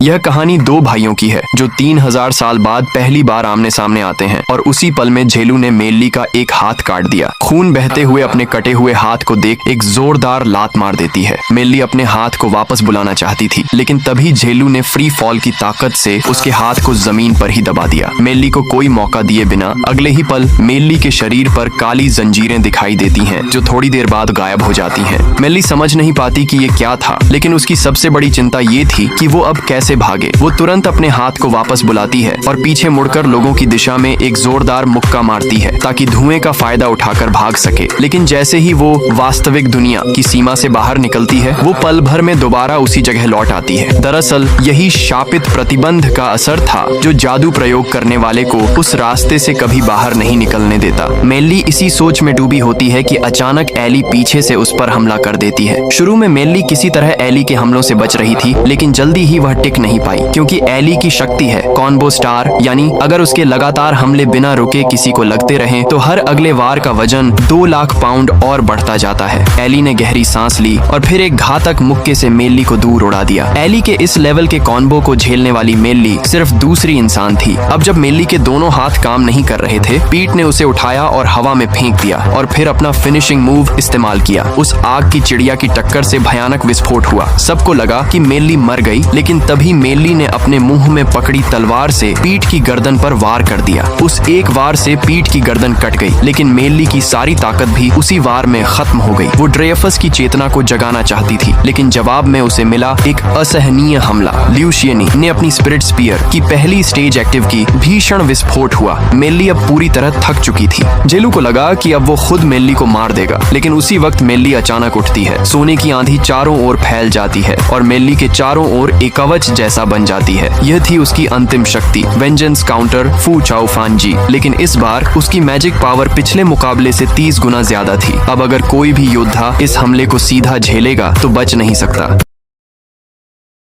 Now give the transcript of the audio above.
यह कहानी दो भाइयों की है जो 3000 साल बाद पहली बार आमने सामने आते हैं और उसी पल में झेलू ने मेल्ली का एक हाथ काट दिया। खून बहते हुए अपने कटे हुए हाथ को देख एक जोरदार लात मार देती है। मेल्ली अपने हाथ को वापस बुलाना चाहती थी, लेकिन तभी झेलू ने फ्री फॉल की ताकत से उसके हाथ को जमीन पर ही दबा दिया। मेल्ली को कोई मौका दिए बिना अगले ही पल मेल्ली के शरीर पर काली जंजीरें दिखाई देती हैं, जो थोड़ी देर बाद गायब हो जाती हैं। मेल्ली समझ नहीं पाती कि ये क्या था, लेकिन उसकी सबसे बड़ी चिंता ये थी कि वो अब कैसे भागे। वो तुरंत अपने हाथ को वापस बुलाती है और पीछे मुड़कर लोगों की दिशा में एक जोरदार मुक्का मारती है ताकि धुएं का फायदा उठाकर भाग सके। लेकिन जैसे ही वो वास्तविक दुनिया की सीमा से बाहर निकलती है, वो पल भर में दोबारा उसी जगह लौट आती है। दरअसल यही शापित प्रतिबंध का असर था जो जादू प्रयोग करने वाले को उस रास्ते से कभी बाहर नहीं निकलने देता। मेल्ली इसी सोच में डूबी होती है कि अचानक एली पीछे से उस पर हमला कर देती है। शुरू में मेल्ली किसी तरह एली के हमलों से बच रही थी, लेकिन जल्दी ही वह टिक नहीं पाई, क्योंकि एली की शक्ति है कॉम्बो स्टार, यानी अगर उसके लगातार हमले बिना रुके किसी को लगते रहें तो हर अगले वार का वजन 2 लाख पाउंड और बढ़ता जाता है। एली ने गहरी सांस ली और फिर एक घातक मुक्के से मेल्ली को दूर उड़ा दिया। एली के इस लेवल के कॉम्बो को झेलने वाली मेल्ली सिर्फ दूसरी इंसान थी। अब जब मेल्ली के दोनों हाथ काम नहीं कर रहे थे, पीट ने उसे उठाया और हवा में फेंक दिया और फिर अपना फिनिशिंग मूव इस्तेमाल किया। उस आग की चिड़िया की टक्कर से भयानक विस्फोट हुआ। सबको लगा कि मेल्ली मर गई, लेकिन तभी मेल्ली ने अपने मुंह में पकड़ी तलवार से पीट की गर्दन पर वार कर दिया। उस एक वार से पीट की गर्दन कट गई, लेकिन मेल्ली की सारी ताकत भी उसी वार में खत्म हो गई। वो ड्रेयफस की चेतना को जगाना चाहती थी, लेकिन जवाब में उसे मिला एक असहनीय हमला। ल्यूशियनी ने अपनी स्पिरिट स्पीयर की पहली स्टेज एक्टिव की। भीषण विस्फोट हुआ। मेल्ली अब पूरी तरह थक चुकी थी। जेलू को लगा कि अब वो खुद मेल्ली को मार देगा, लेकिन उसी वक्त मेल्ली अचानक उठती है। सोने की आंधी चारों ओर फैल जाती है और मेल्ली के चारों ओर एक कवच जैसा बन जाती है। यह थी उसकी अंतिम शक्ति, वेंजेंस काउंटर फू चाओ फान जी। लेकिन इस बार उसकी मैजिक पावर पिछले मुकाबले से 30 गुना ज्यादा थी। अब अगर कोई भी योद्धा इस हमले को सीधा झेलेगा तो बच नहीं सकता।